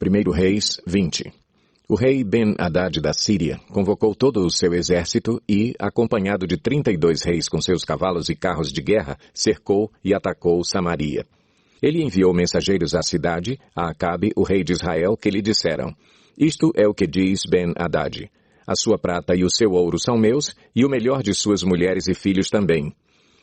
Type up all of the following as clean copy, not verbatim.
1 Reis 20. O rei Ben-Hadad da Síria convocou todo o seu exército e, acompanhado de 32 reis com seus cavalos e carros de guerra, cercou e atacou Samaria. Ele enviou mensageiros à cidade, a Acabe, o rei de Israel, que lhe disseram: Isto é o que diz Ben-Hadad. A sua prata e o seu ouro são meus, e o melhor de suas mulheres e filhos também.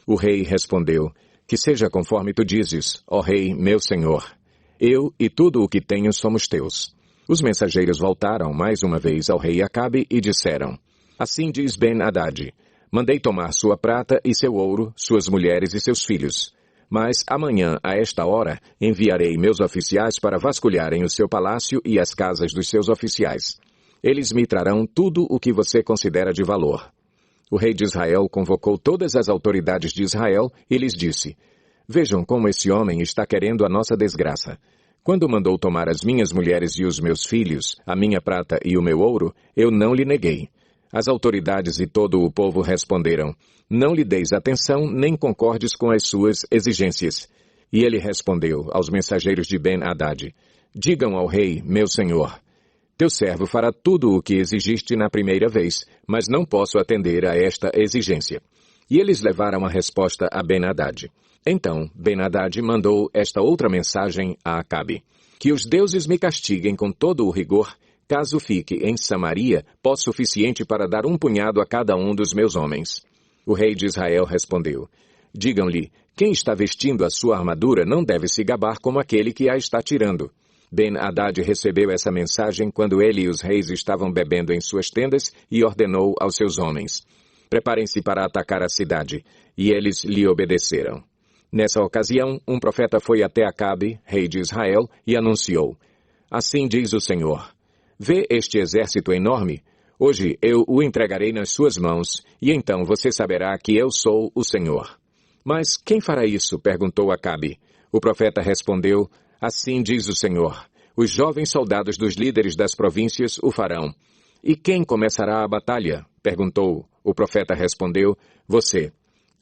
O rei respondeu: Que seja conforme tu dizes, ó rei, meu senhor. Eu e tudo o que tenho somos teus. Os mensageiros voltaram mais uma vez ao rei Acabe e disseram: Assim diz Ben-Hadad: Mandei tomar sua prata e seu ouro, suas mulheres e seus filhos. Mas amanhã, a esta hora, enviarei meus oficiais para vasculharem o seu palácio e as casas dos seus oficiais. Eles me trarão tudo o que você considera de valor. O rei de Israel convocou todas as autoridades de Israel e lhes disse: Vejam como esse homem está querendo a nossa desgraça. Quando mandou tomar as minhas mulheres e os meus filhos, a minha prata e o meu ouro, eu não lhe neguei. As autoridades e todo o povo responderam: Não lhe deis atenção, nem concordes com as suas exigências. E ele respondeu aos mensageiros de Ben-Hadad: Digam ao rei, meu senhor: Teu servo fará tudo o que exigiste na primeira vez, mas não posso atender a esta exigência. E eles levaram a resposta a Ben-Hadad. Então, Ben-Hadad mandou esta outra mensagem a Acabe: Que os deuses me castiguem com todo o rigor, caso fique em Samaria pó suficiente para dar um punhado a cada um dos meus homens. O rei de Israel respondeu: Digam-lhe, quem está vestindo a sua armadura não deve se gabar como aquele que a está tirando. Ben-Hadad recebeu essa mensagem quando ele e os reis estavam bebendo em suas tendas e ordenou aos seus homens: Preparem-se para atacar a cidade. E eles lhe obedeceram. Nessa ocasião, um profeta foi até Acabe, rei de Israel, e anunciou: Assim diz o Senhor: Vê este exército enorme? Hoje eu o entregarei nas suas mãos, e então você saberá que eu sou o Senhor. Mas quem fará isso? Perguntou Acabe. O profeta respondeu: Assim diz o Senhor: Os jovens soldados dos líderes das províncias o farão. E quem começará a batalha? Perguntou. O profeta respondeu: Você.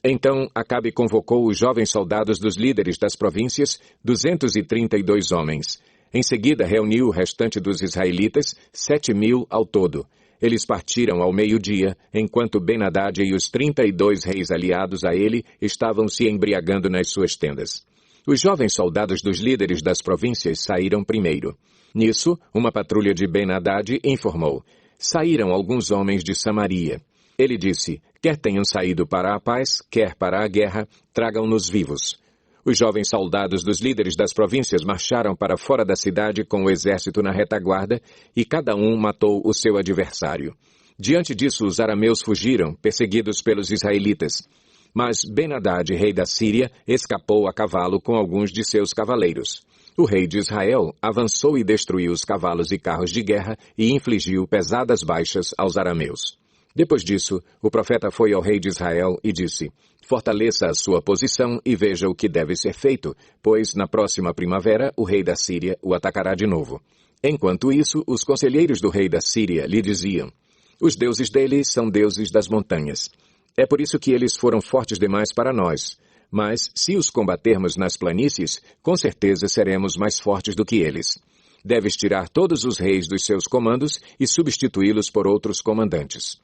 Então Acabe convocou os jovens soldados dos líderes das províncias, 232 homens. Em seguida reuniu o restante dos israelitas, 7.000 ao todo. Eles partiram ao meio-dia, enquanto Ben-Hadad e os 32 reis aliados a ele estavam se embriagando nas suas tendas. Os jovens soldados dos líderes das províncias saíram primeiro. Nisso, uma patrulha de Ben-Hadad informou: Saíram alguns homens de Samaria. Ele disse: Quer tenham saído para a paz, quer para a guerra, tragam-nos vivos. Os jovens soldados dos líderes das províncias marcharam para fora da cidade com o exército na retaguarda, e cada um matou o seu adversário. Diante disso, os arameus fugiram, perseguidos pelos israelitas. Mas Ben-Hadad, rei da Síria, escapou a cavalo com alguns de seus cavaleiros. O rei de Israel avançou e destruiu os cavalos e carros de guerra e infligiu pesadas baixas aos arameus. Depois disso, o profeta foi ao rei de Israel e disse: Fortaleça a sua posição e veja o que deve ser feito, pois na próxima primavera o rei da Síria o atacará de novo. Enquanto isso, os conselheiros do rei da Síria lhe diziam: Os deuses dele são deuses das montanhas. É por isso que eles foram fortes demais para nós. Mas, se os combatermos nas planícies, com certeza seremos mais fortes do que eles. Deves tirar todos os reis dos seus comandos e substituí-los por outros comandantes.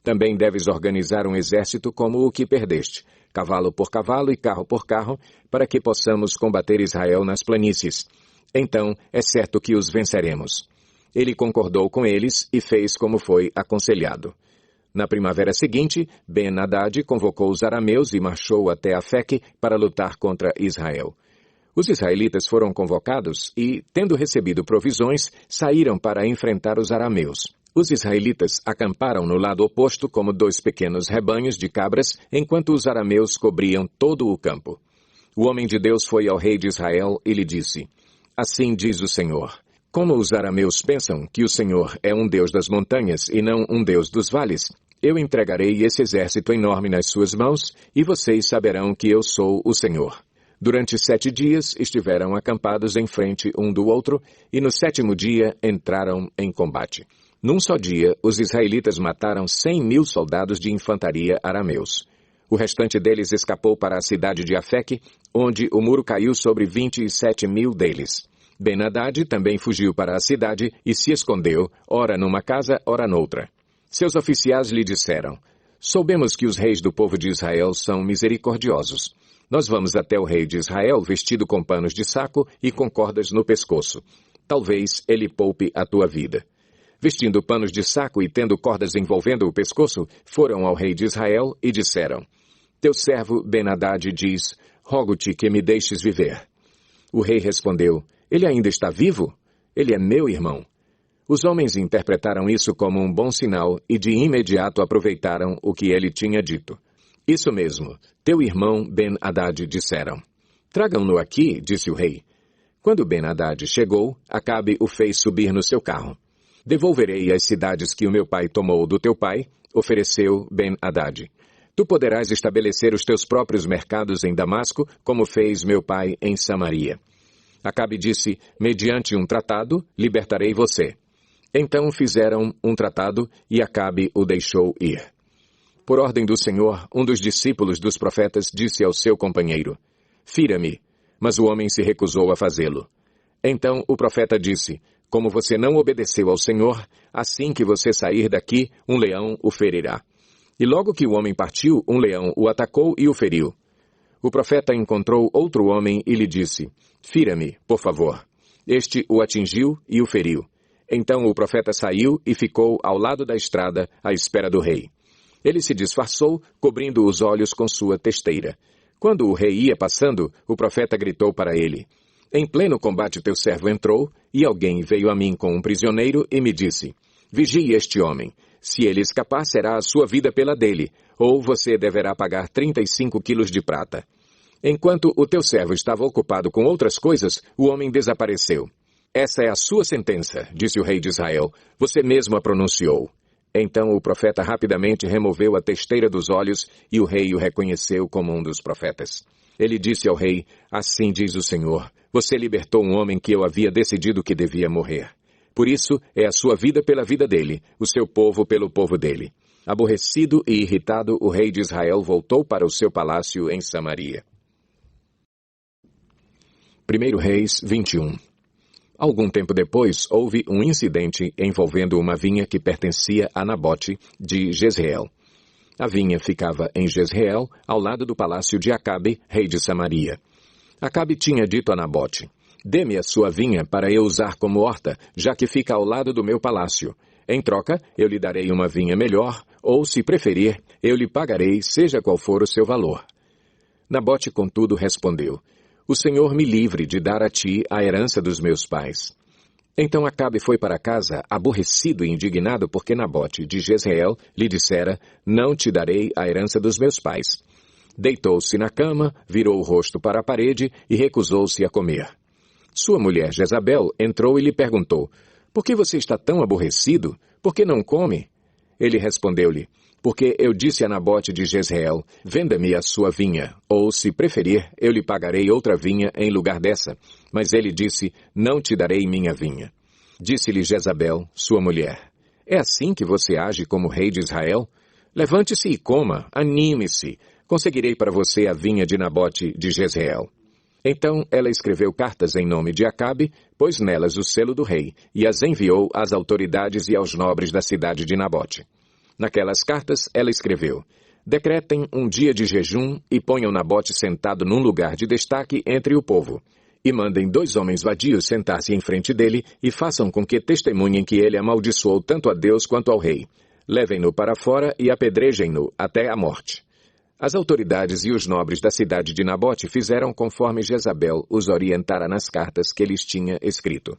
Também deves organizar um exército como o que perdeste, cavalo por cavalo e carro por carro, para que possamos combater Israel nas planícies. Então, é certo que os venceremos. Ele concordou com eles e fez como foi aconselhado. Na primavera seguinte, Ben-Hadad convocou os arameus e marchou até Afeque para lutar contra Israel. Os israelitas foram convocados e, tendo recebido provisões, saíram para enfrentar os arameus. Os israelitas acamparam no lado oposto como 2 pequenos rebanhos de cabras, enquanto os arameus cobriam todo o campo. O homem de Deus foi ao rei de Israel e lhe disse: Assim diz o Senhor: Como os arameus pensam que o Senhor é um Deus das montanhas e não um Deus dos vales, eu entregarei esse exército enorme nas suas mãos, e vocês saberão que eu sou o Senhor. Durante 7 dias estiveram acampados em frente um do outro, e no 7º dia entraram em combate. Num só dia, os israelitas mataram 100.000 soldados de infantaria arameus. O restante deles escapou para a cidade de Afeque, onde o muro caiu sobre 27.000 deles. Ben-Hadad também fugiu para a cidade e se escondeu, ora numa casa, ora noutra. Seus oficiais lhe disseram: soubemos que os reis do povo de Israel são misericordiosos. Nós vamos até o rei de Israel vestido com panos de saco e com cordas no pescoço. Talvez ele poupe a tua vida. Vestindo panos de saco e tendo cordas envolvendo o pescoço, foram ao rei de Israel e disseram: teu servo Ben-Hadad diz: rogo-te que me deixes viver. O rei respondeu: ele ainda está vivo? Ele é meu irmão. Os homens interpretaram isso como um bom sinal e de imediato aproveitaram o que ele tinha dito. Isso mesmo, teu irmão Ben-Hadad disseram. Tragam-no aqui, disse o rei. Quando Ben-Hadad chegou, Acabe o fez subir no seu carro. Devolverei as cidades que o meu pai tomou do teu pai, ofereceu Ben-Hadad. Tu poderás estabelecer os teus próprios mercados em Damasco, como fez meu pai em Samaria. Acabe disse: mediante um tratado, libertarei você. Então fizeram um tratado e Acabe o deixou ir. Por ordem do Senhor, um dos discípulos dos profetas disse ao seu companheiro: fira-me. Mas o homem se recusou a fazê-lo. Então o profeta disse: como você não obedeceu ao Senhor, assim que você sair daqui, um leão o ferirá. E logo que o homem partiu, um leão o atacou e o feriu. O profeta encontrou outro homem e lhe disse: fira-me, por favor. Este o atingiu e o feriu. Então o profeta saiu e ficou ao lado da estrada, à espera do rei. Ele se disfarçou, cobrindo os olhos com sua testeira. Quando o rei ia passando, o profeta gritou para ele: em pleno combate teu servo entrou, e alguém veio a mim com um prisioneiro e me disse: vigie este homem. Se ele escapar, será a sua vida pela dele, ou você deverá pagar 35 quilos de prata. Enquanto o teu servo estava ocupado com outras coisas, o homem desapareceu. Essa é a sua sentença, disse o rei de Israel. Você mesmo a pronunciou. Então o profeta rapidamente removeu a testeira dos olhos e o rei o reconheceu como um dos profetas. Ele disse ao rei: assim diz o Senhor, você libertou um homem que eu havia decidido que devia morrer. Por isso, é a sua vida pela vida dele, o seu povo pelo povo dele. Aborrecido e irritado, o rei de Israel voltou para o seu palácio em Samaria. 1 Reis 21. Algum tempo depois, houve um incidente envolvendo uma vinha que pertencia a Nabote, de Jezreel. A vinha ficava em Jezreel, ao lado do palácio de Acabe, rei de Samaria. Acabe tinha dito a Nabote: dê-me a sua vinha para eu usar como horta, já que fica ao lado do meu palácio. Em troca, eu lhe darei uma vinha melhor, ou, se preferir, eu lhe pagarei, seja qual for o seu valor. Nabote, contudo, respondeu: o Senhor me livre de dar a ti a herança dos meus pais. Então Acabe foi para casa, aborrecido e indignado porque Nabote, de Jezreel, lhe dissera: não te darei a herança dos meus pais. Deitou-se na cama, virou o rosto para a parede e recusou-se a comer. Sua mulher Jezabel entrou e lhe perguntou: por que você está tão aborrecido? Por que não come? Ele respondeu-lhe: porque eu disse a Nabote de Jezreel: venda-me a sua vinha, ou, se preferir, eu lhe pagarei outra vinha em lugar dessa. Mas ele disse: não te darei minha vinha. Disse-lhe Jezabel, sua mulher: é assim que você age como rei de Israel? Levante-se e coma, anime-se. Conseguirei para você a vinha de Nabote de Jezreel. Então ela escreveu cartas em nome de Acabe, pôs nelas o selo do rei, e as enviou às autoridades e aos nobres da cidade de Nabote. Naquelas cartas, ela escreveu: decretem um dia de jejum e ponham Nabote sentado num lugar de destaque entre o povo. E mandem 2 homens vadios sentar-se em frente dele e façam com que testemunhem que ele amaldiçoou tanto a Deus quanto ao rei. Levem-no para fora e apedrejem-no até a morte. As autoridades e os nobres da cidade de Nabote fizeram conforme Jezabel os orientara nas cartas que lhes tinha escrito.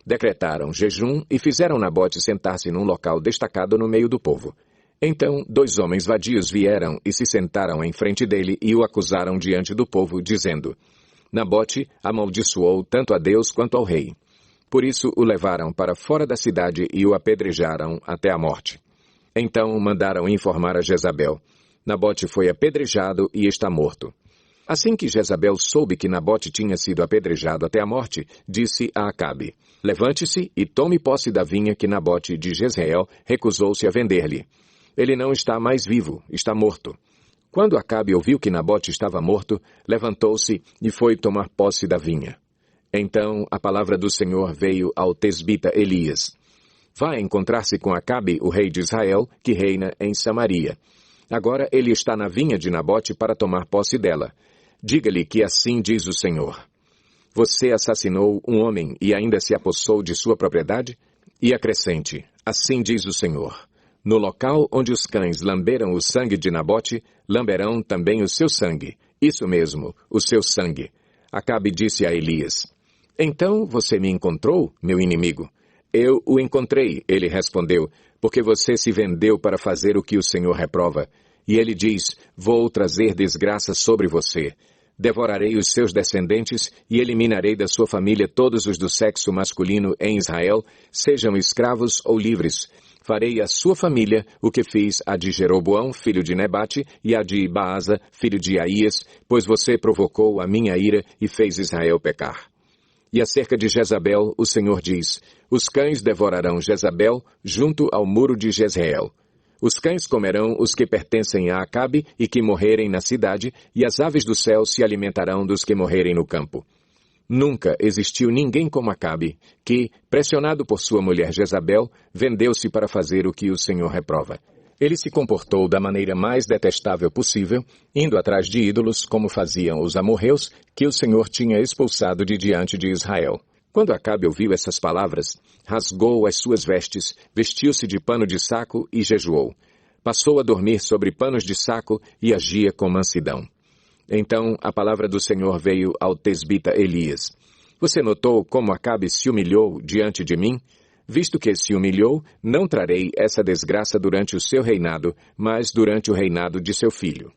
Decretaram jejum e fizeram Nabote sentar-se num local destacado no meio do povo. Então 2 homens vadios vieram e se sentaram em frente dele e o acusaram diante do povo, dizendo: Nabote amaldiçoou tanto a Deus quanto ao rei. Por isso o levaram para fora da cidade e o apedrejaram até a morte. Então mandaram informar a Jezabel: Nabote foi apedrejado e está morto. Assim que Jezabel soube que Nabote tinha sido apedrejado até a morte, disse a Acabe: levante-se e tome posse da vinha que Nabote de Jezreel recusou-se a vender-lhe. Ele não está mais vivo, está morto. Quando Acabe ouviu que Nabote estava morto, levantou-se e foi tomar posse da vinha. Então a palavra do Senhor veio ao tesbita Elias. Vá encontrar-se com Acabe, o rei de Israel, que reina em Samaria. Agora ele está na vinha de Nabote para tomar posse dela. Diga-lhe que assim diz o Senhor. Você assassinou um homem e ainda se apossou de sua propriedade? E acrescente, assim diz o Senhor. No local onde os cães lamberam o sangue de Nabote, lamberão também o seu sangue. Isso mesmo, o seu sangue. Acabe disse a Elias, então você me encontrou, meu inimigo? Eu o encontrei, ele respondeu, porque você se vendeu para fazer o que o Senhor reprova. E ele diz, vou trazer desgraça sobre você. Devorarei os seus descendentes e eliminarei da sua família todos os do sexo masculino em Israel, sejam escravos ou livres. Farei à sua família o que fiz a de Jeroboão, filho de Nebate, e a de Baasa, filho de Aías, pois você provocou a minha ira e fez Israel pecar. E acerca de Jezabel, o Senhor diz, os cães devorarão Jezabel junto ao muro de Jezreel. Os cães comerão os que pertencem a Acabe e que morrerem na cidade, e as aves do céu se alimentarão dos que morrerem no campo. Nunca existiu ninguém como Acabe, que, pressionado por sua mulher Jezabel, vendeu-se para fazer o que o Senhor reprova. Ele se comportou da maneira mais detestável possível, indo atrás de ídolos, como faziam os amorreus, que o Senhor tinha expulsado de diante de Israel. Quando Acabe ouviu essas palavras, rasgou as suas vestes, vestiu-se de pano de saco e jejuou. Passou a dormir sobre panos de saco e agia com mansidão. Então a palavra do Senhor veio ao tesbita Elias. Você notou como Acabe se humilhou diante de mim? Visto que se humilhou, não trarei essa desgraça durante o seu reinado, mas durante o reinado de seu filho.